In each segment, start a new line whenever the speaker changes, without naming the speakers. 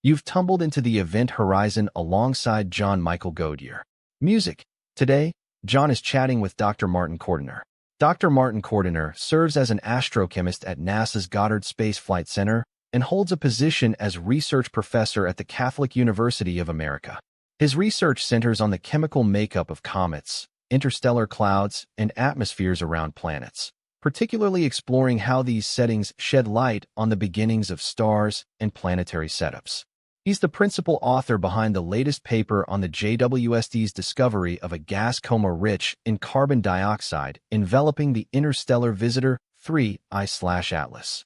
You've tumbled into the event horizon alongside John Michael Godier. Music. Today, John is chatting with Dr. Martin Cordiner. Dr. Martin Cordiner serves as an astrochemist at NASA's Goddard Space Flight Center and holds a position as research professor at the Catholic University of America. His research centers on the chemical makeup of comets, interstellar clouds, and atmospheres around planets, particularly exploring how these settings shed light on the beginnings of stars and planetary setups. He's the principal author behind the latest paper on the JWST's discovery of a gas coma rich in carbon dioxide enveloping the interstellar visitor 3I/Atlas.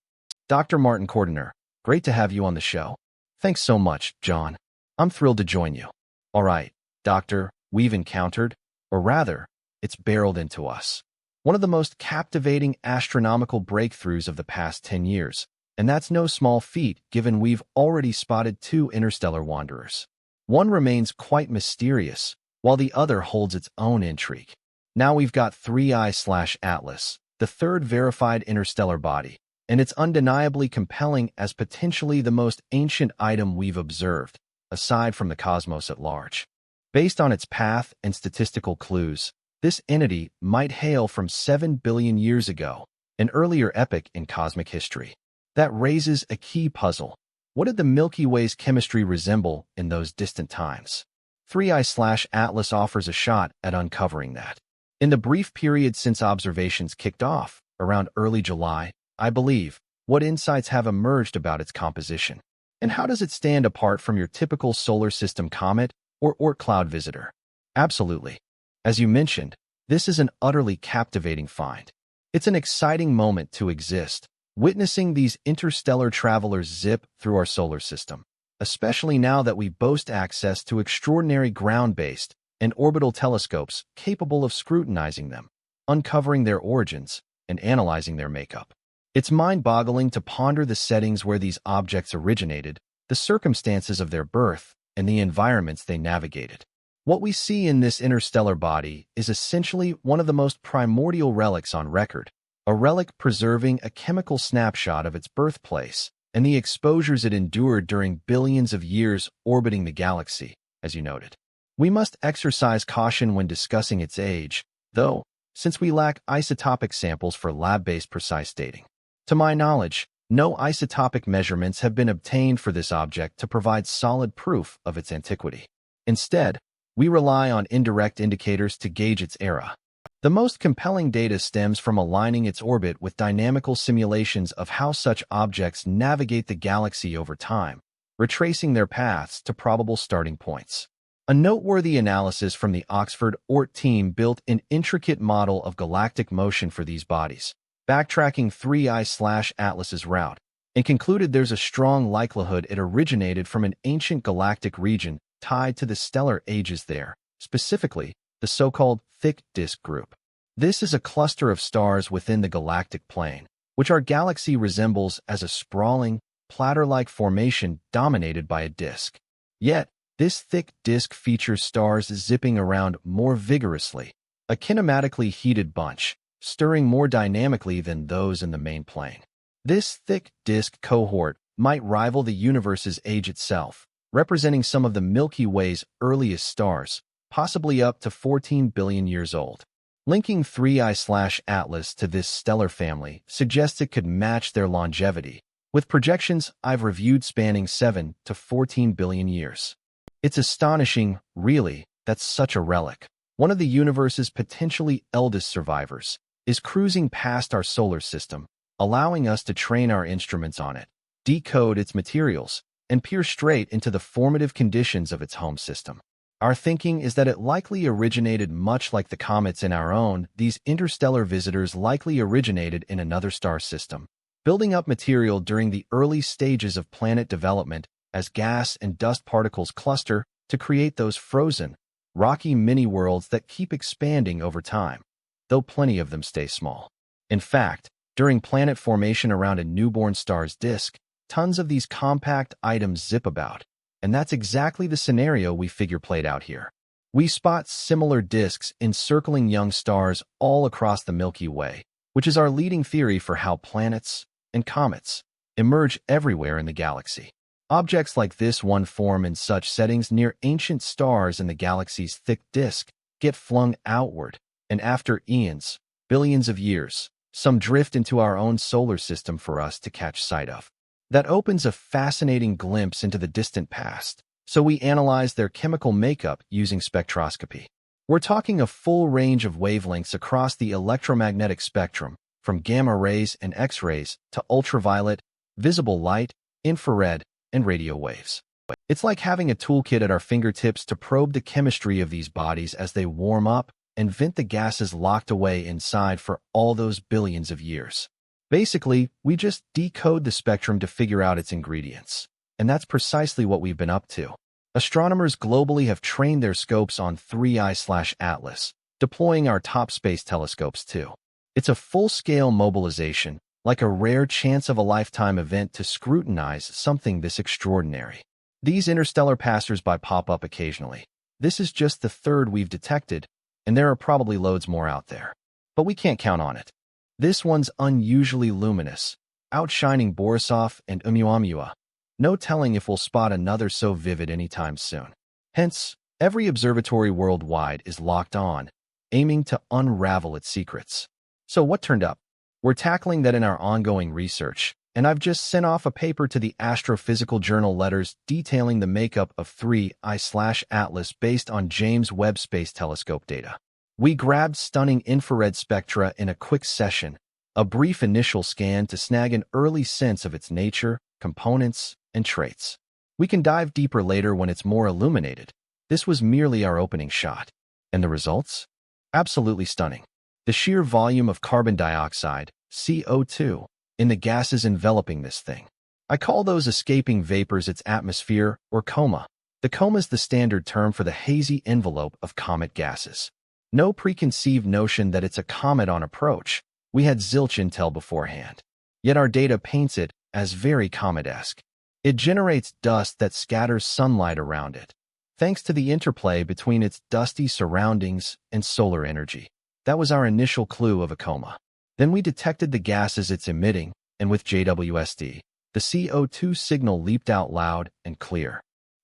Dr. Martin Cordiner, great to have you on the show. Thanks so much, John. I'm thrilled to join you. All right, Doctor, we've encountered, or rather, it's barreled into us, one of the most captivating astronomical breakthroughs of the past 10 years. And that's no small feat given we've already spotted two interstellar wanderers. One remains quite mysterious, while the other holds its own intrigue. Now we've got 3I/Atlas, the third verified interstellar body, and it's undeniably compelling as potentially the most ancient item we've observed, aside from the cosmos at large. Based on its path and statistical clues, this entity might hail from 7 billion years ago, an earlier epoch in cosmic history. That raises a key puzzle. What did the Milky Way's chemistry resemble in those distant times? 3I/Atlas offers a shot at uncovering that. In the brief period since observations kicked off, around early July, I believe, what insights have emerged about its composition? And how does it stand apart from your typical solar system comet or Oort cloud visitor? Absolutely. As you mentioned, this is an utterly captivating find. It's an exciting moment to exist, witnessing these interstellar travelers zip through our solar system, especially now that we boast access to extraordinary ground-based and orbital telescopes capable of scrutinizing them, uncovering their origins, and analyzing their makeup. It's mind-boggling to ponder the settings where these objects originated, the circumstances of their birth, and the environments they navigated. What we see in this interstellar body is essentially one of the most primordial relics on record, a relic preserving a chemical snapshot of its birthplace and the exposures it endured during billions of years orbiting the galaxy, as you noted. We must exercise caution when discussing its age, though, since we lack isotopic samples for lab-based precise dating. To my knowledge, no isotopic measurements have been obtained for this object to provide solid proof of its antiquity. Instead, we rely on indirect indicators to gauge its era. The most compelling data stems from aligning its orbit with dynamical simulations of how such objects navigate the galaxy over time, retracing their paths to probable starting points. A noteworthy analysis from the Oxford Oort team built an intricate model of galactic motion for these bodies, backtracking 3I/Atlas's route, and concluded there's a strong likelihood it originated from an ancient galactic region tied to the stellar ages there, specifically the so-called thick disk group. This is a cluster of stars within the galactic plane, which our galaxy resembles as a sprawling, platter-like formation dominated by a disk. Yet, this thick disk features stars zipping around more vigorously, a kinematically heated bunch, stirring more dynamically than those in the main plane. This thick disk cohort might rival the universe's age itself, representing some of the Milky Way's earliest stars, possibly up to 14 billion years old. Linking 3I/Atlas to this stellar family suggests it could match their longevity, with projections I've reviewed spanning 7 to 14 billion years. It's astonishing, really, that such a relic, one of the universe's potentially eldest survivors, is cruising past our solar system, allowing us to train our instruments on it, decode its materials, and peer straight into the formative conditions of its home system. Our thinking is that it likely originated much like the comets in our own. These interstellar visitors likely originated in another star system, building up material during the early stages of planet development as gas and dust particles cluster to create those frozen, rocky mini-worlds that keep expanding over time, though plenty of them stay small. In fact, during planet formation around a newborn star's disk, tons of these compact items zip about. And that's exactly the scenario we figure played out here. We spot similar disks encircling young stars all across the Milky Way, which is our leading theory for how planets and comets emerge everywhere in the galaxy. Objects like this one form in such settings near ancient stars in the galaxy's thick disk, get flung outward, and after eons, billions of years, some drift into our own solar system for us to catch sight of. That opens a fascinating glimpse into the distant past, so we analyze their chemical makeup using spectroscopy. We're talking a full range of wavelengths across the electromagnetic spectrum, from gamma rays and X-rays to ultraviolet, visible light, infrared, and radio waves. It's like having a toolkit at our fingertips to probe the chemistry of these bodies as they warm up and vent the gases locked away inside for all those billions of years. Basically, we just decode the spectrum to figure out its ingredients. And that's precisely what we've been up to. Astronomers globally have trained their scopes on 3I/Atlas, deploying our top space telescopes too. It's a full-scale mobilization, like a rare chance-of-a-lifetime event to scrutinize something this extraordinary. These interstellar passers-by pop up occasionally. This is just the third we've detected, and there are probably loads more out there. But we can't count on it. This one's unusually luminous, outshining Borisov and Oumuamua. No telling if we'll spot another so vivid anytime soon. Hence, every observatory worldwide is locked on, aiming to unravel its secrets. So what turned up? We're tackling that in our ongoing research, and I've just sent off a paper to the Astrophysical Journal Letters detailing the makeup of 3I/Atlas based on James Webb Space Telescope data. We grabbed stunning infrared spectra in a quick session, a brief initial scan to snag an early sense of its nature, components, and traits. We can dive deeper later when it's more illuminated. This was merely our opening shot. And the results? Absolutely stunning. The sheer volume of carbon dioxide, CO2, in the gases enveloping this thing. I call those escaping vapors its atmosphere, or coma. The coma is the standard term for the hazy envelope of comet gases. No preconceived notion that it's a comet on approach. We had zilch intel beforehand. Yet our data paints it as very comet-esque. It generates dust that scatters sunlight around it, thanks to the interplay between its dusty surroundings and solar energy. That was our initial clue of a coma. Then we detected the gases it's emitting, and with JWST, the CO2 signal leaped out loud and clear.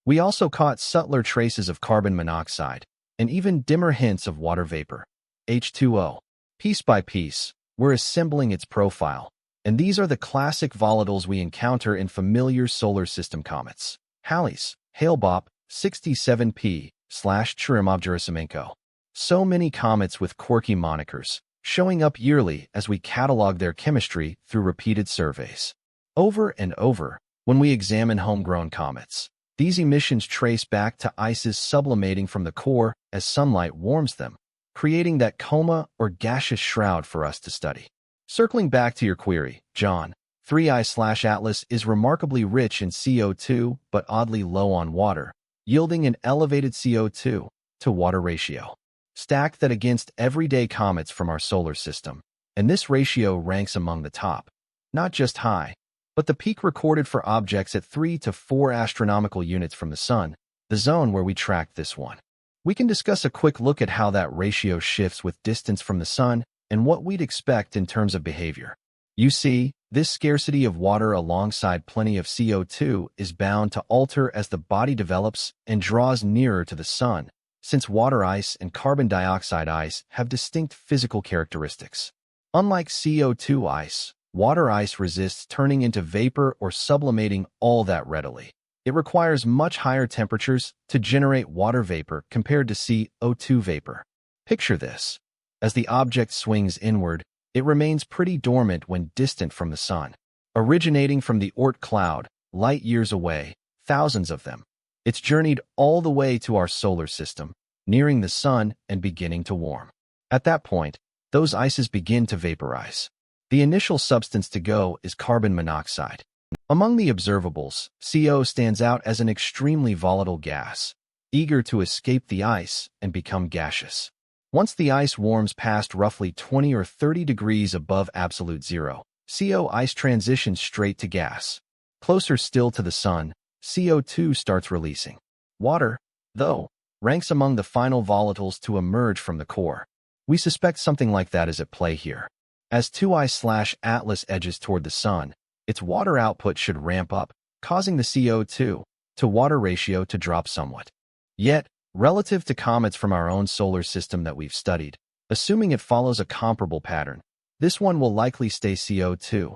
We also caught subtler traces of carbon monoxide, and even dimmer hints of water vapor, H2O. Piece by piece, we're assembling its profile, and these are the classic volatiles we encounter in familiar solar system comets. Halley's, Hale-Bopp, 67P/Churyumov-Gerasimenko. So many comets with quirky monikers, showing up yearly as we catalog their chemistry through repeated surveys. Over and over, when we examine homegrown comets, these emissions trace back to ices sublimating from the core as sunlight warms them, creating that coma or gaseous shroud for us to study. Circling back to your query, John, 3I/Atlas is remarkably rich in CO2 but oddly low on water, yielding an elevated CO2 to water ratio. Stack that against everyday comets from our solar system, and this ratio ranks among the top. Not just high, but the peak recorded for objects at 3 to 4 astronomical units from the Sun, the zone where we tracked this one. We can discuss a quick look at how that ratio shifts with distance from the Sun and what we'd expect in terms of behavior. You see, this scarcity of water alongside plenty of CO2 is bound to alter as the body develops and draws nearer to the Sun, since water ice and carbon dioxide ice have distinct physical characteristics. Unlike CO2 ice, water ice resists turning into vapor or sublimating all that readily. It requires much higher temperatures to generate water vapor compared to CO2 vapor. Picture this. As the object swings inward, it remains pretty dormant when distant from the Sun. Originating from the Oort cloud, light years away, thousands of them, it's journeyed all the way to our solar system, nearing the Sun and beginning to warm. At that point, those ices begin to vaporize. The initial substance to go is carbon monoxide. Among the observables, CO stands out as an extremely volatile gas, eager to escape the ice and become gaseous. Once the ice warms past roughly 20 or 30 degrees above absolute zero, CO ice transitions straight to gas. Closer still to the Sun, CO2 starts releasing. Water, though, ranks among the final volatiles to emerge from the core. We suspect something like that is at play here. As 2I/Atlas edges toward the Sun, its water output should ramp up, causing the CO2 to water ratio to drop somewhat. Yet, relative to comets from our own solar system that we've studied, assuming it follows a comparable pattern, this one will likely stay CO2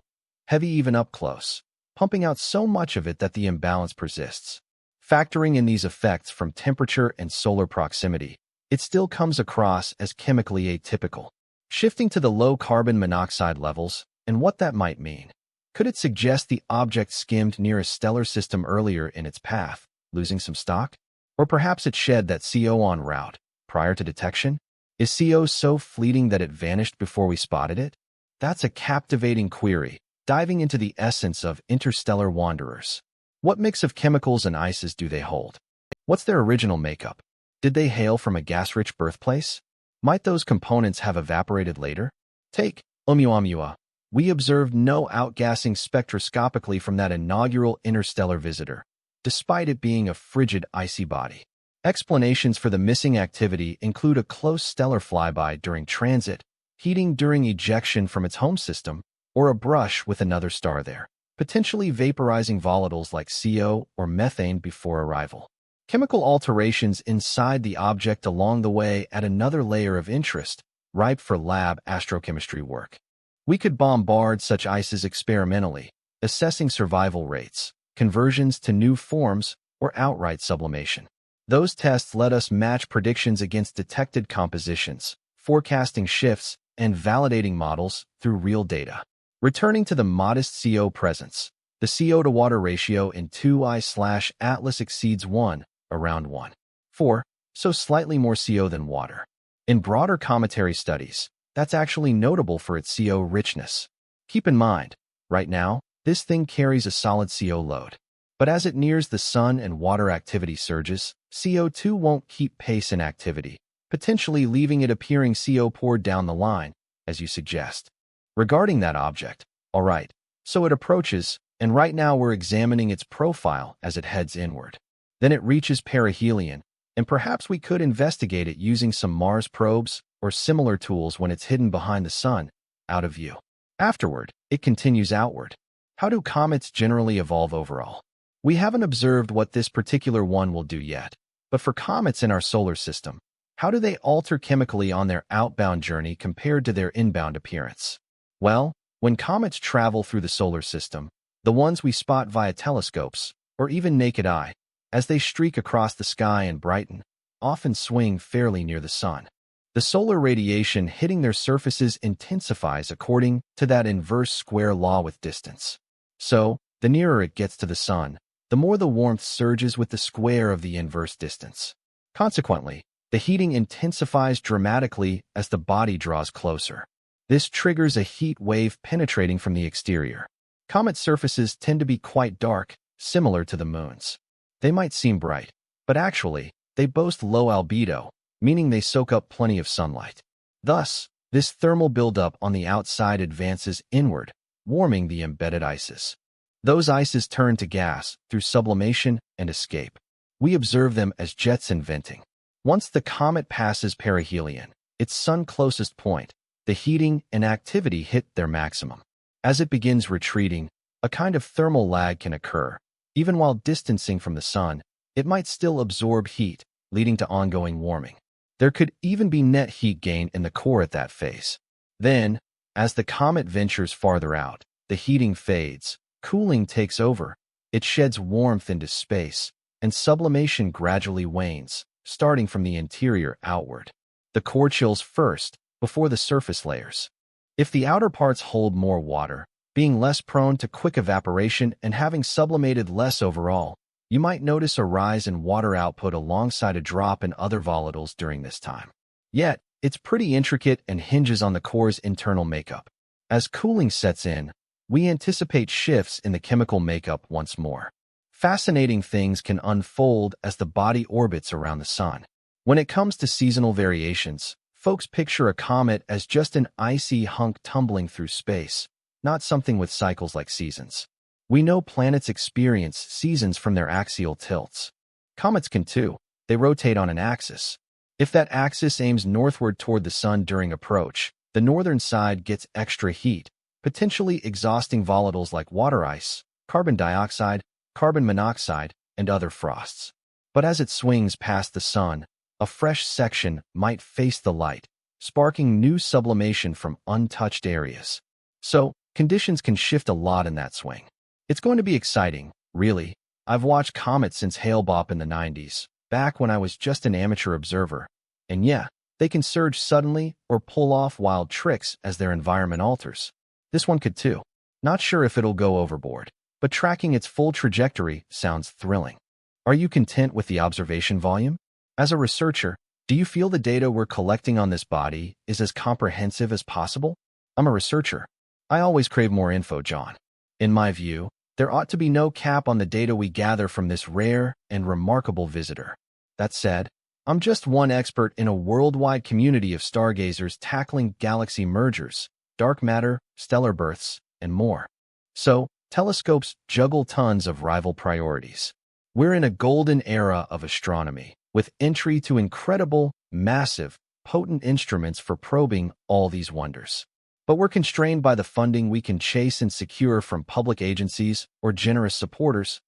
heavy even up close, pumping out so much of it that the imbalance persists. Factoring in these effects from temperature and solar proximity, it still comes across as chemically atypical. Shifting to the low carbon monoxide levels and what that might mean. Could it suggest the object skimmed near a stellar system earlier in its path, losing some stock? Or perhaps it shed that CO en route, prior to detection? Is CO so fleeting that it vanished before we spotted it? That's a captivating query, diving into the essence of interstellar wanderers. What mix of chemicals and ices do they hold? What's their original makeup? Did they hail from a gas-rich birthplace? Might those components have evaporated later? Take Oumuamua. We observed no outgassing spectroscopically from that inaugural interstellar visitor, despite it being a frigid, icy body. Explanations for the missing activity include a close stellar flyby during transit, heating during ejection from its home system, or a brush with another star there, potentially vaporizing volatiles like CO or methane before arrival. Chemical alterations inside the object along the way add another layer of interest, ripe for lab astrochemistry work. We could bombard such ices experimentally, assessing survival rates, conversions to new forms, or outright sublimation. Those tests let us match predictions against detected compositions, forecasting shifts, and validating models through real data. Returning to the modest CO presence, the CO to water ratio in 2I/Atlas exceeds 1, around 1.4, so slightly more CO than water. In broader cometary studies, that's actually notable for its CO richness. Keep in mind, right now, this thing carries a solid CO load. But as it nears the sun and water activity surges, CO2 won't keep pace in activity, potentially leaving it appearing CO poured down the line, as you suggest. Regarding that object, all right, so it approaches, and right now we're examining its profile as it heads inward. Then it reaches perihelion, and perhaps we could investigate it using some Mars probes or similar tools when it's hidden behind the sun, out of view. Afterward, it continues outward. How do comets generally evolve overall? We haven't observed what this particular one will do yet, but for comets in our solar system, how do they alter chemically on their outbound journey compared to their inbound appearance? Well, when comets travel through the solar system, the ones we spot via telescopes, or even naked eye, as they streak across the sky and brighten, often swing fairly near the sun. The solar radiation hitting their surfaces intensifies according to that inverse square law with distance. So, the nearer it gets to the sun, the more the warmth surges with the square of the inverse distance. Consequently, the heating intensifies dramatically as the body draws closer. This triggers a heat wave penetrating from the exterior. Comet surfaces tend to be quite dark, similar to the moon's. They might seem bright, but actually, they boast low albedo, meaning they soak up plenty of sunlight. Thus, this thermal buildup on the outside advances inward, warming the embedded ices. Those ices turn to gas through sublimation and escape. We observe them as jets in venting. Once the comet passes perihelion, its sun-closest point, the heating and activity hit their maximum. As it begins retreating, a kind of thermal lag can occur. Even while distancing from the sun, it might still absorb heat, leading to ongoing warming. There could even be net heat gain in the core at that phase. Then, as the comet ventures farther out, the heating fades, cooling takes over, it sheds warmth into space, and sublimation gradually wanes, starting from the interior outward. The core chills first, before the surface layers. If the outer parts hold more water, being less prone to quick evaporation and having sublimated less overall, you might notice a rise in water output alongside a drop in other volatiles during this time. Yet, it's pretty intricate and hinges on the core's internal makeup. As cooling sets in, we anticipate shifts in the chemical makeup once more. Fascinating things can unfold as the body orbits around the sun. When it comes to seasonal variations, folks picture a comet as just an icy hunk tumbling through space, not something with cycles like seasons. We know planets experience seasons from their axial tilts. Comets can too. They rotate on an axis. If that axis aims northward toward the sun during approach, the northern side gets extra heat, potentially exhausting volatiles like water ice, carbon dioxide, carbon monoxide, and other frosts. But as it swings past the sun, a fresh section might face the light, sparking new sublimation from untouched areas. So, conditions can shift a lot in that swing. It's going to be exciting, really. I've watched comets since Hale-Bopp in the 90s, back when I was just an amateur observer. And yeah, they can surge suddenly or pull off wild tricks as their environment alters. This one could too. Not sure if it'll go overboard, but tracking its full trajectory sounds thrilling. Are you content with the observation volume? As a researcher, do you feel the data we're collecting on this body is as comprehensive as possible? I'm a researcher. I always crave more info, John. In my view, there ought to be no cap on the data we gather from this rare and remarkable visitor. That said, I'm just one expert in a worldwide community of stargazers tackling galaxy mergers, dark matter, stellar births, and more. So, telescopes juggle tons of rival priorities. We're in a golden era of astronomy, with entry to incredible, massive, potent instruments for probing all these wonders. But we're constrained by the funding we can chase and secure from public agencies or generous supporters.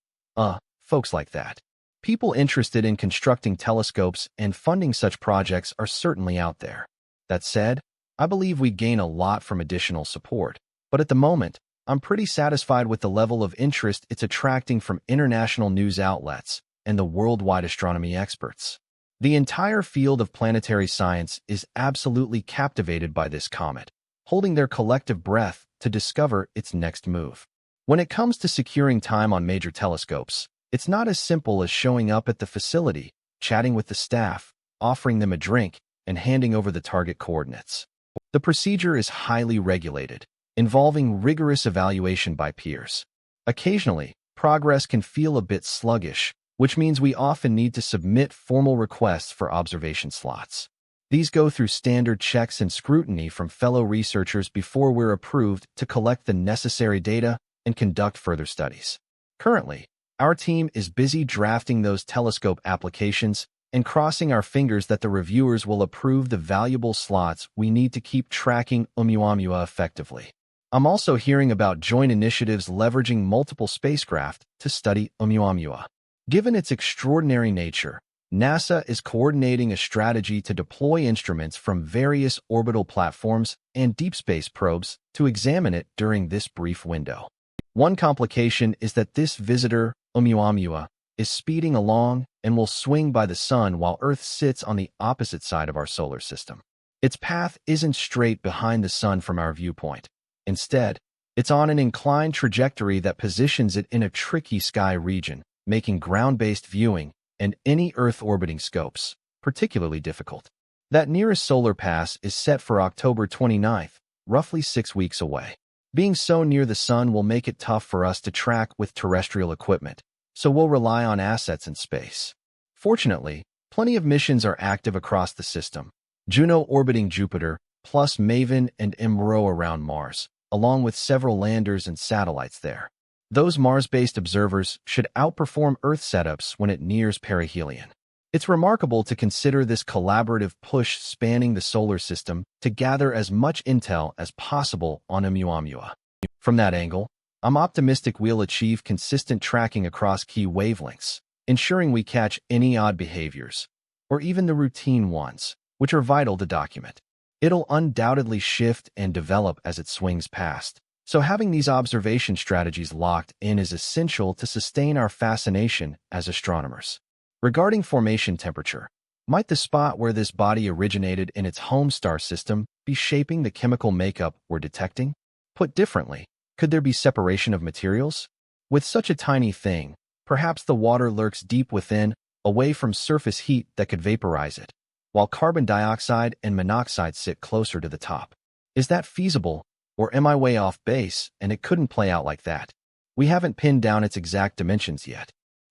Folks like that. People interested in constructing telescopes and funding such projects are certainly out there. That said, I believe we gain a lot from additional support. But at the moment, I'm pretty satisfied with the level of interest it's attracting from international news outlets and the worldwide astronomy experts. The entire field of planetary science is absolutely captivated by this comet, holding their collective breath to discover its next move. When it comes to securing time on major telescopes, it's not as simple as showing up at the facility, chatting with the staff, offering them a drink, and handing over the target coordinates. The procedure is highly regulated, involving rigorous evaluation by peers. Occasionally, progress can feel a bit sluggish, which means we often need to submit formal requests for observation slots. These go through standard checks and scrutiny from fellow researchers before we're approved to collect the necessary data and conduct further studies. Currently, our team is busy drafting those telescope applications and crossing our fingers that the reviewers will approve the valuable slots we need to keep tracking Oumuamua effectively. I'm also hearing about joint initiatives leveraging multiple spacecraft to study Oumuamua. Given its extraordinary nature, NASA is coordinating a strategy to deploy instruments from various orbital platforms and deep space probes to examine it during this brief window. One complication is that this visitor, Oumuamua, is speeding along and will swing by the sun while Earth sits on the opposite side of our solar system. Its path isn't straight behind the sun from our viewpoint. Instead, it's on an inclined trajectory that positions it in a tricky sky region, making ground-based viewing and any Earth-orbiting scopes particularly difficult. That nearest solar pass is set for October 29th, roughly 6 weeks away. Being so near the sun will make it tough for us to track with terrestrial equipment, so we'll rely on assets in space. Fortunately, plenty of missions are active across the system. Juno orbiting Jupiter, plus Maven and MRO around Mars, along with several landers and satellites there. Those Mars-based observers should outperform Earth setups when it nears perihelion. It's remarkable to consider this collaborative push spanning the solar system to gather as much intel as possible on Oumuamua. From that angle, I'm optimistic we'll achieve consistent tracking across key wavelengths, ensuring we catch any odd behaviors, or even the routine ones, which are vital to document. It'll undoubtedly shift and develop as it swings past, so having these observation strategies locked in is essential to sustain our fascination as astronomers. Regarding formation temperature, might the spot where this body originated in its home star system be shaping the chemical makeup we're detecting? Put differently, could there be separation of materials? With such a tiny thing, perhaps the water lurks deep within, away from surface heat that could vaporize it, while carbon dioxide and monoxide sit closer to the top. Is that feasible? Or am I way off base and it couldn't play out like that? We haven't pinned down its exact dimensions yet.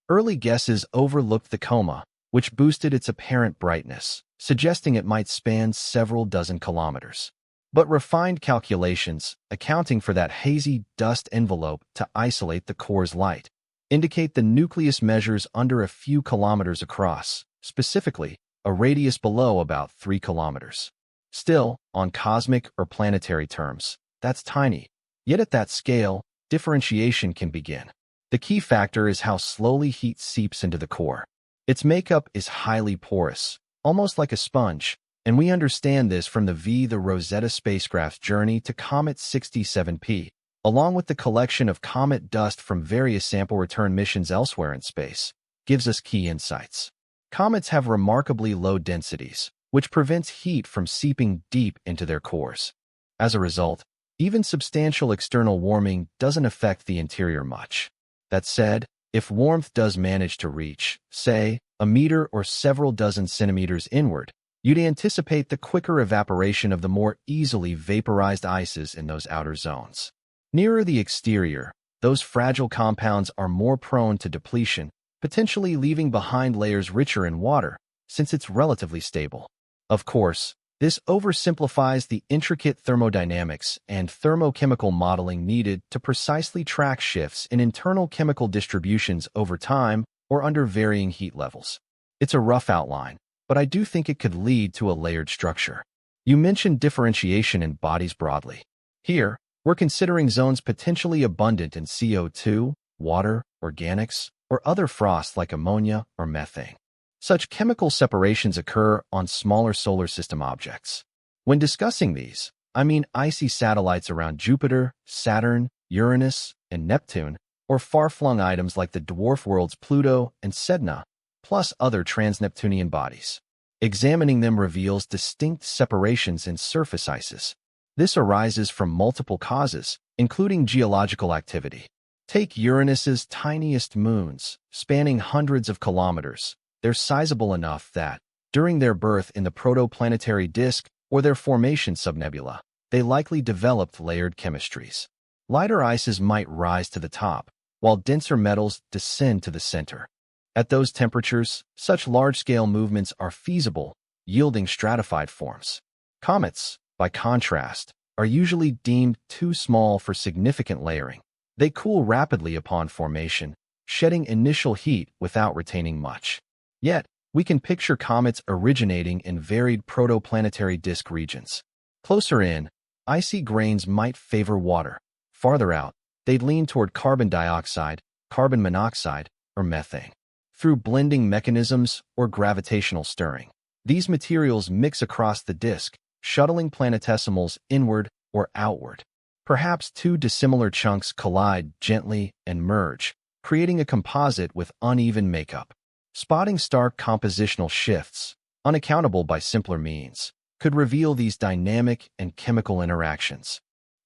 Early guesses overlooked the coma, which boosted its apparent brightness, suggesting it might span several dozen kilometers. But refined calculations, accounting for that hazy dust envelope to isolate the core's light, indicate the nucleus measures under a few kilometers across, specifically, a radius below about 3 kilometers. Still, on cosmic or planetary terms, that's tiny. Yet at that scale, differentiation can begin. The key factor is how slowly heat seeps into the core. Its makeup is highly porous, almost like a sponge, and we understand this from the Rosetta spacecraft's journey to Comet 67P, along with the collection of comet dust from various sample return missions elsewhere in space, gives us key insights. Comets have remarkably low densities, which prevents heat from seeping deep into their cores. As a result, even substantial external warming doesn't affect the interior much. That said, if warmth does manage to reach, say, a meter or several dozen centimeters inward, you'd anticipate the quicker evaporation of the more easily vaporized ices in those outer zones. Nearer the exterior, those fragile compounds are more prone to depletion, potentially leaving behind layers richer in water, since it's relatively stable. Of course, this oversimplifies the intricate thermodynamics and thermochemical modeling needed to precisely track shifts in internal chemical distributions over time or under varying heat levels. It's a rough outline, but I do think it could lead to a layered structure. You mentioned differentiation in bodies broadly. Here, we're considering zones potentially abundant in CO2, water, organics, or other frosts like ammonia or methane. Such chemical separations occur on smaller solar system objects. When discussing these, I mean icy satellites around Jupiter, Saturn, Uranus, and Neptune, or far-flung items like the dwarf worlds Pluto and Sedna, plus other trans-Neptunian bodies. Examining them reveals distinct separations in surface ices. This arises from multiple causes, including geological activity. Take Uranus's tiniest moons, spanning hundreds of kilometers. They're sizable enough that, during their birth in the protoplanetary disk or their formation subnebula, they likely developed layered chemistries. Lighter ices might rise to the top, while denser metals descend to the center. At those temperatures, such large-scale movements are feasible, yielding stratified forms. Comets, by contrast, are usually deemed too small for significant layering. They cool rapidly upon formation, shedding initial heat without retaining much. Yet, we can picture comets originating in varied protoplanetary disk regions. Closer in, icy grains might favor water. Farther out, they'd lean toward carbon dioxide, carbon monoxide, or methane. Through blending mechanisms or gravitational stirring, these materials mix across the disk, shuttling planetesimals inward or outward. Perhaps two dissimilar chunks collide gently and merge, creating a composite with uneven makeup. Spotting stark compositional shifts, unaccountable by simpler means, could reveal these dynamic and chemical interactions.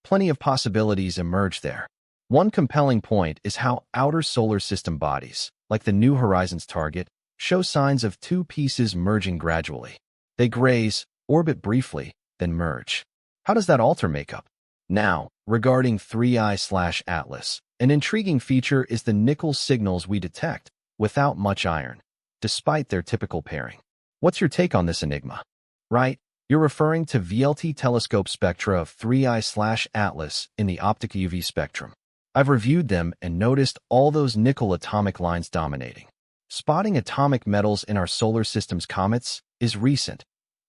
Plenty of possibilities emerge there. One compelling point is how outer solar system bodies, like the New Horizons target, show signs of two pieces merging gradually. They graze, orbit briefly, then merge. How does that alter makeup? Now, regarding 3I/Atlas, an intriguing feature is the nickel signals we detect, without much iron, despite their typical pairing. What's your take on this enigma? Right, you're referring to VLT telescope spectra of 3I/Atlas in the optic UV spectrum. I've reviewed them and noticed all those nickel atomic lines dominating. Spotting atomic metals in our solar system's comets is recent,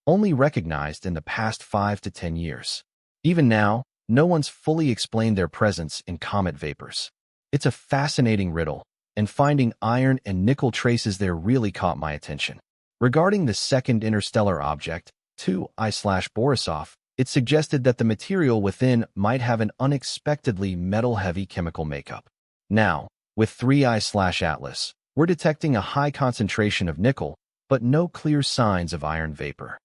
only recognized in the past 5 to 10 years. Even now, no one's fully explained their presence in comet vapors. It's a fascinating riddle, and finding iron and nickel traces there really caught my attention. Regarding the second interstellar object, 2I/Borisov, it suggested that the material within might have an unexpectedly metal-heavy chemical makeup. Now, with 3I/Atlas, we're detecting a high concentration of nickel, but no clear signs of iron vapor.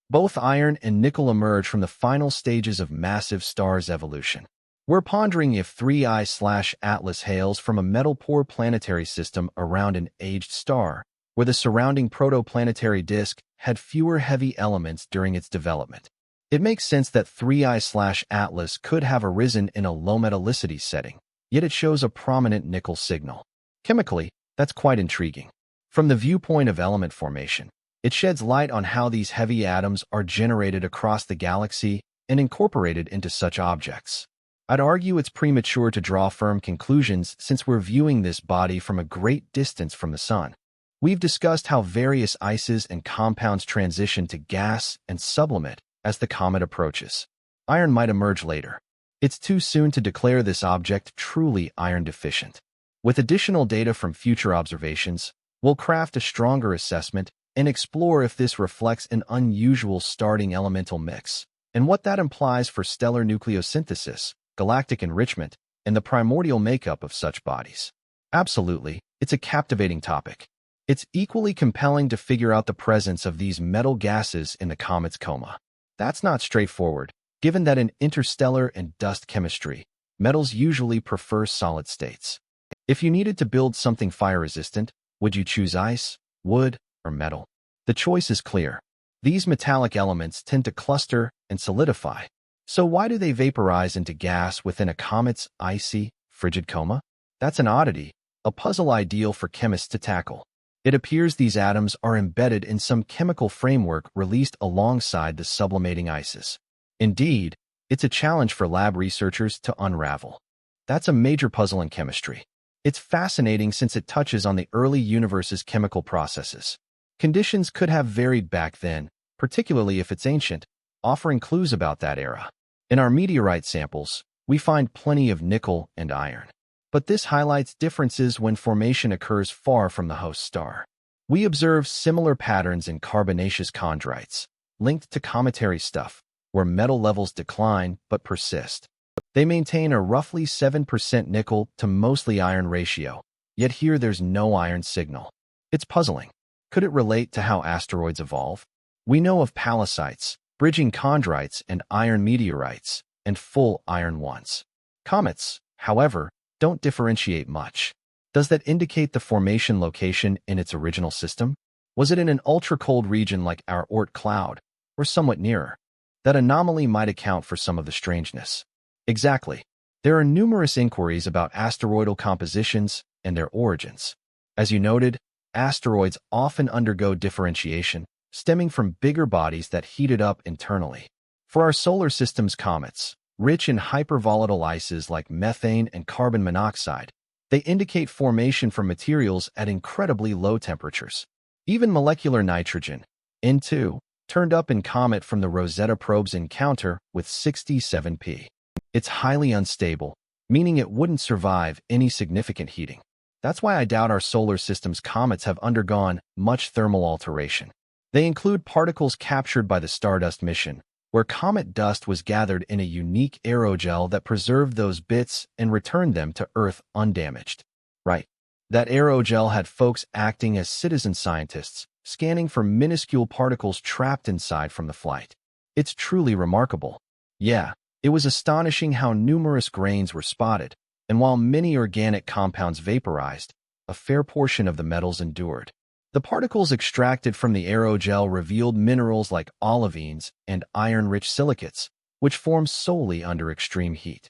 Both iron and nickel emerge from the final stages of massive stars' evolution. We're pondering if 3I/Atlas hails from a metal-poor planetary system around an aged star, where the surrounding protoplanetary disk had fewer heavy elements during its development. It makes sense that 3I/Atlas could have arisen in a low metallicity setting, yet it shows a prominent nickel signal. Chemically, that's quite intriguing. From the viewpoint of element formation, it sheds light on how these heavy atoms are generated across the galaxy and incorporated into such objects. I'd argue it's premature to draw firm conclusions since we're viewing this body from a great distance from the Sun. We've discussed how various ices and compounds transition to gas and sublimate as the comet approaches. Iron might emerge later. It's too soon to declare this object truly iron deficient. With additional data from future observations, we'll craft a stronger assessment and explore if this reflects an unusual starting elemental mix, and what that implies for stellar nucleosynthesis, galactic enrichment, and the primordial makeup of such bodies. Absolutely, it's a captivating topic. It's equally compelling to figure out the presence of these metal gases in the comet's coma. That's not straightforward, given that in interstellar and dust chemistry, metals usually prefer solid states. If you needed to build something fire-resistant, would you choose ice, wood, or metal? The choice is clear. These metallic elements tend to cluster and solidify. So why do they vaporize into gas within a comet's icy, frigid coma? That's an oddity, a puzzle ideal for chemists to tackle. It appears these atoms are embedded in some chemical framework released alongside the sublimating ices. Indeed, it's a challenge for lab researchers to unravel. That's a major puzzle in chemistry. It's fascinating since it touches on the early universe's chemical processes. Conditions could have varied back then, particularly if it's ancient, offering clues about that era. In our meteorite samples, we find plenty of nickel and iron. But this highlights differences when formation occurs far from the host star. We observe similar patterns in carbonaceous chondrites, linked to cometary stuff, where metal levels decline but persist. They maintain a roughly 7% nickel to mostly iron ratio, yet here there's no iron signal. It's puzzling. Could it relate to how asteroids evolve? We know of pallasites, bridging chondrites and iron meteorites, and full iron ones. Comets, however, don't differentiate much. Does that indicate the formation location in its original system? Was it in an ultra-cold region like our Oort cloud, or somewhat nearer? That anomaly might account for some of the strangeness. Exactly. There are numerous inquiries about asteroidal compositions and their origins. As you noted, asteroids often undergo differentiation, stemming from bigger bodies that heated up internally. For our solar system's comets, rich in hypervolatile ices like methane and carbon monoxide, they indicate formation from materials at incredibly low temperatures. Even molecular nitrogen, N2, turned up in comet from the Rosetta probe's encounter with 67P. It's highly unstable, meaning it wouldn't survive any significant heating. That's why I doubt our solar system's comets have undergone much thermal alteration. They include particles captured by the Stardust mission, where comet dust was gathered in a unique aerogel that preserved those bits and returned them to Earth undamaged. Right. That aerogel had folks acting as citizen scientists, scanning for minuscule particles trapped inside from the flight. It's truly remarkable. Yeah, it was astonishing how numerous grains were spotted, and while many organic compounds vaporized, a fair portion of the metals endured. The particles extracted from the aerogel revealed minerals like olivines and iron-rich silicates, which form solely under extreme heat.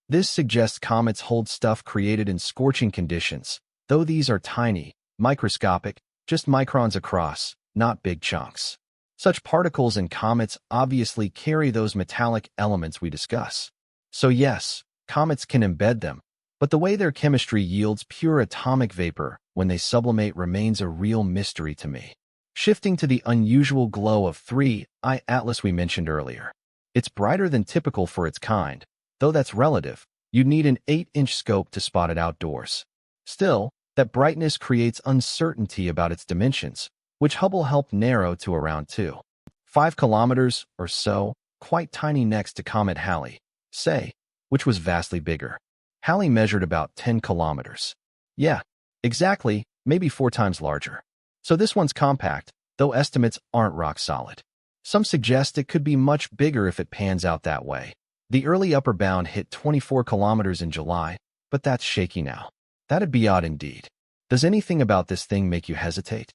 This suggests comets hold stuff created in scorching conditions, though these are tiny, microscopic, just microns across, not big chunks. Such particles in comets obviously carry those metallic elements we discuss. So yes, comets can embed them, but the way their chemistry yields pure atomic vapor when they sublimate remains a real mystery to me. Shifting to the unusual glow of 3I Atlas we mentioned earlier. It's brighter than typical for its kind, though that's relative. You'd need an 8-inch scope to spot it outdoors. Still, that brightness creates uncertainty about its dimensions, which Hubble helped narrow to around 2.5 kilometers or so, quite tiny next to Comet Halley, say, which was vastly bigger. Halley measured about 10 kilometers. Yeah, exactly, maybe 4 times larger. So this one's compact, though estimates aren't rock solid. Some suggest it could be much bigger if it pans out that way. The early upper bound hit 24 kilometers in July, but that's shaky now. That'd be odd indeed. Does anything about this thing make you hesitate?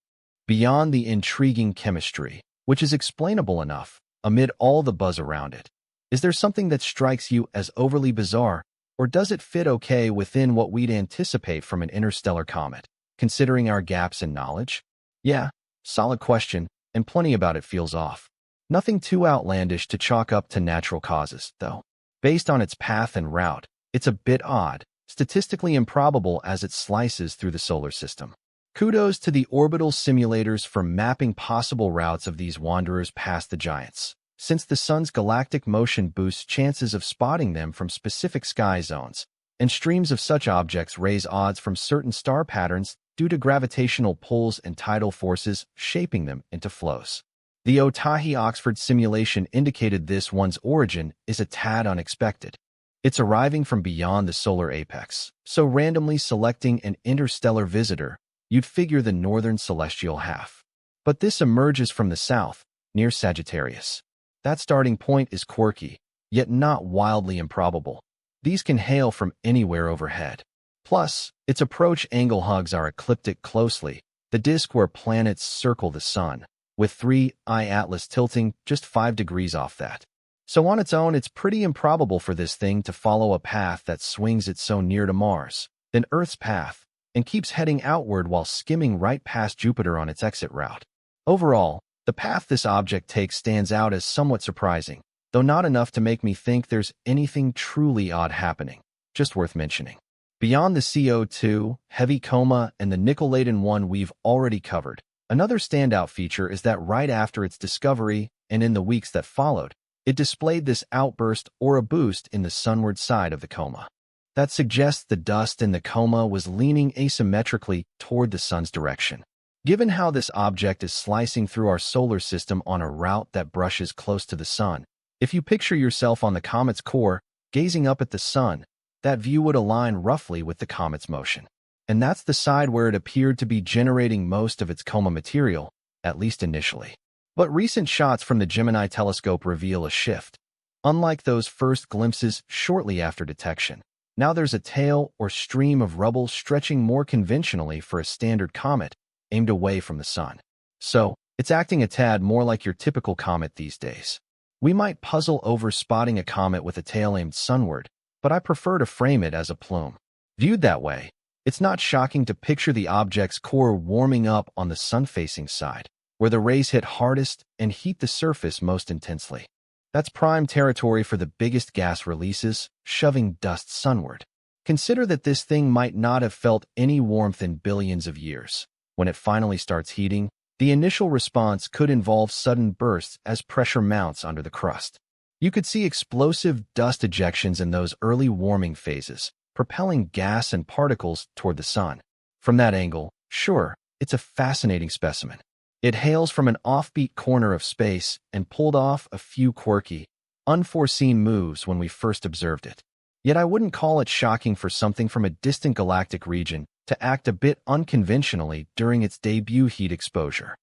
Beyond the intriguing chemistry, which is explainable enough, amid all the buzz around it, is there something that strikes you as overly bizarre, or does it fit okay within what we'd anticipate from an interstellar comet, considering our gaps in knowledge? Yeah, solid question, and plenty about it feels off. Nothing too outlandish to chalk up to natural causes, though. Based on its path and route, it's a bit odd, statistically improbable as it slices through the solar system. Kudos to the orbital simulators for mapping possible routes of these wanderers past the giants, since the sun's galactic motion boosts chances of spotting them from specific sky zones. and streams of such objects raise odds from certain star patterns due to gravitational pulls and tidal forces shaping them into flows. The Otahi-Oxford simulation indicated this one's origin is a tad unexpected. It's arriving from beyond the solar apex, so randomly selecting an interstellar visitor, you'd figure the northern celestial half. But this emerges from the south, near Sagittarius. That starting point is quirky, yet not wildly improbable. These can hail from anywhere overhead. Plus, its approach angle hugs our ecliptic closely, the disk where planets circle the sun, with 3I Atlas tilting just 5 degrees off that. So on its own, it's pretty improbable for this thing to follow a path that swings it so near to Mars, then Earth's path, and keeps heading outward while skimming right past Jupiter on its exit route. Overall, the path this object takes stands out as somewhat surprising, though not enough to make me think there's anything truly odd happening, just worth mentioning. Beyond the CO2, heavy coma, and the nickel-laden one we've already covered, another standout feature is that right after its discovery, and in the weeks that followed, it displayed this outburst or a boost in the sunward side of the coma. That suggests the dust in the coma was leaning asymmetrically toward the sun's direction. Given how this object is slicing through our solar system on a route that brushes close to the sun, if you picture yourself on the comet's core, gazing up at the sun, that view would align roughly with the comet's motion. And that's the side where it appeared to be generating most of its coma material, at least initially. But recent shots from the Gemini telescope reveal a shift. Unlike those first glimpses shortly after detection, now there's a tail or stream of rubble stretching more conventionally for a standard comet, aimed away from the sun. So, it's acting a tad more like your typical comet these days. We might puzzle over spotting a comet with a tail aimed sunward, but I prefer to frame it as a plume. Viewed that way, it's not shocking to picture the object's core warming up on the sun-facing side, where the rays hit hardest and heat the surface most intensely. That's prime territory for the biggest gas releases, shoving dust sunward. Consider that this thing might not have felt any warmth in billions of years. When it finally starts heating, the initial response could involve sudden bursts as pressure mounts under the crust. You could see explosive dust ejections in those early warming phases, propelling gas and particles toward the sun. From that angle, sure, it's a fascinating specimen. It hails from an offbeat corner of space and pulled off a few quirky, unforeseen moves when we first observed it. Yet I wouldn't call it shocking for something from a distant galactic region to act a bit unconventionally during its debut heat exposure.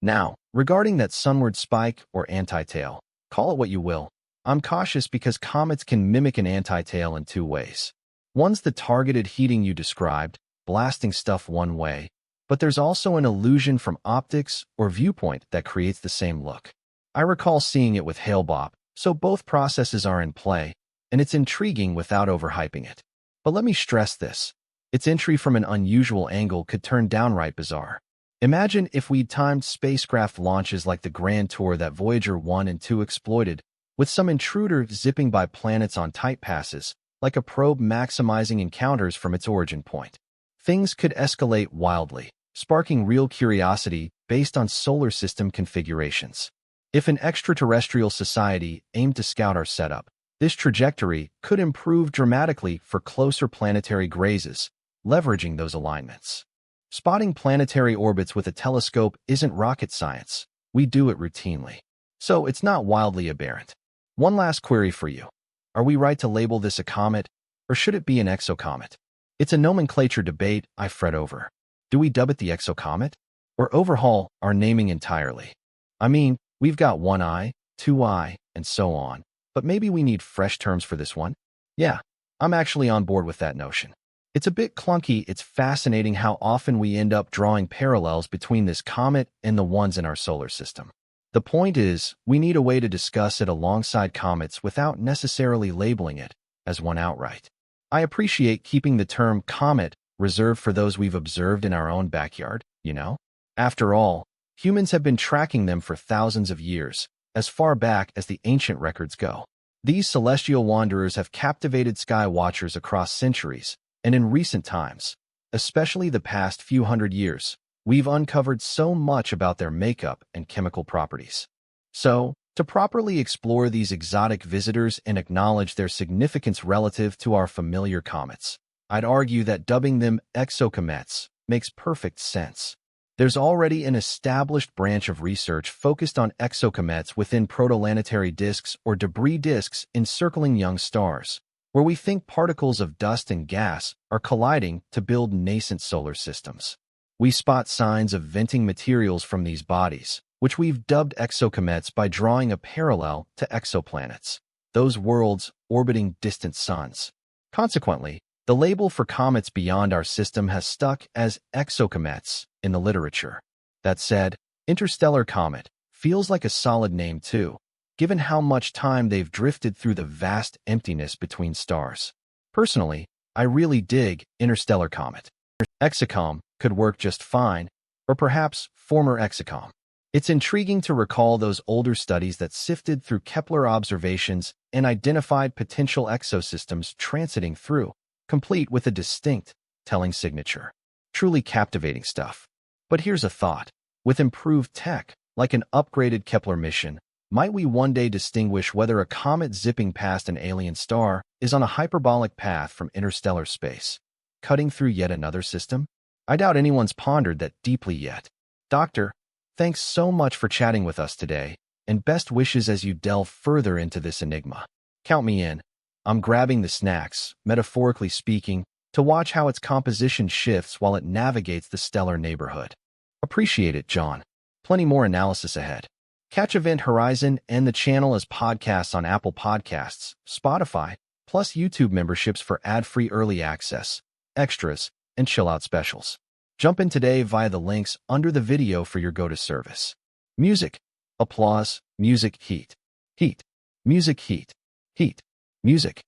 Now, regarding that sunward spike or anti-tail, call it what you will, I'm cautious because comets can mimic an anti-tail in 2 ways. One's the targeted heating you described, blasting stuff one way, but there's also an illusion from optics or viewpoint that creates the same look. I recall seeing it with Hale-Bopp, so both processes are in play, and it's intriguing without overhyping it. But let me stress this. Its entry from an unusual angle could turn downright bizarre. Imagine if we'd timed spacecraft launches like the Grand Tour that Voyager 1 and 2 exploited, with some intruder zipping by planets on tight passes, like a probe maximizing encounters from its origin point. Things could escalate wildly, sparking real curiosity based on solar system configurations. If an extraterrestrial society aimed to scout our setup, this trajectory could improve dramatically for closer planetary grazes, leveraging those alignments. Spotting planetary orbits with a telescope isn't rocket science. We do it routinely. So it's not wildly aberrant. One last query for you. Are we right to label this a comet, or should it be an exocomet? It's a nomenclature debate I fret over. Do we dub it the exocomet, or overhaul our naming entirely? I mean, we've got 1I, 2I, and so on, but maybe we need fresh terms for this one? Yeah, I'm actually on board with that notion. It's a bit clunky. It's fascinating how often we end up drawing parallels between this comet and the ones in our solar system. The point is, we need a way to discuss it alongside comets without necessarily labeling it as one outright. I appreciate keeping the term comet reserved for those we've observed in our own backyard, you know? After all, humans have been tracking them for thousands of years, as far back as the ancient records go. These celestial wanderers have captivated sky watchers across centuries, and in recent times, especially the past few hundred years, we've uncovered so much about their makeup and chemical properties. So, To properly explore these exotic visitors and acknowledge their significance relative to our familiar comets, I'd argue that dubbing them exocomets makes perfect sense. There's already an established branch of research focused on exocomets within protoplanetary disks or debris disks encircling young stars, where we think particles of dust and gas are colliding to build nascent solar systems. We spot signs of venting materials from these bodies, which we've dubbed exocomets by drawing a parallel to exoplanets, those worlds orbiting distant suns. Consequently, the label for comets beyond our system has stuck as exocomets in the literature. That said, interstellar comet feels like a solid name too, given how much time they've drifted through the vast emptiness between stars. Personally, I really dig interstellar comet. Exocom could work just fine, or perhaps former exocom. It's intriguing to recall those older studies that sifted through Kepler observations and identified potential exosystems transiting through, complete with a distinct, telling signature. Truly captivating stuff. But here's a thought. With improved tech, like an upgraded Kepler mission, might we one day distinguish whether a comet zipping past an alien star is on a hyperbolic path from interstellar space, cutting through yet another system? I doubt anyone's pondered that deeply yet. Doctor, thanks so much for chatting with us today, and best wishes as you delve further into this enigma. Count me in. I'm grabbing the snacks, metaphorically speaking, to watch how its composition shifts while it navigates the stellar neighborhood. Appreciate it, John. Plenty more analysis ahead. Catch Event Horizon and the channel as podcasts on Apple Podcasts, Spotify, plus YouTube memberships for ad-free early access, extras, and chill-out specials. Jump in today via the links under the video for your go-to service. Music, applause, music, heat, heat, music, heat, heat, music.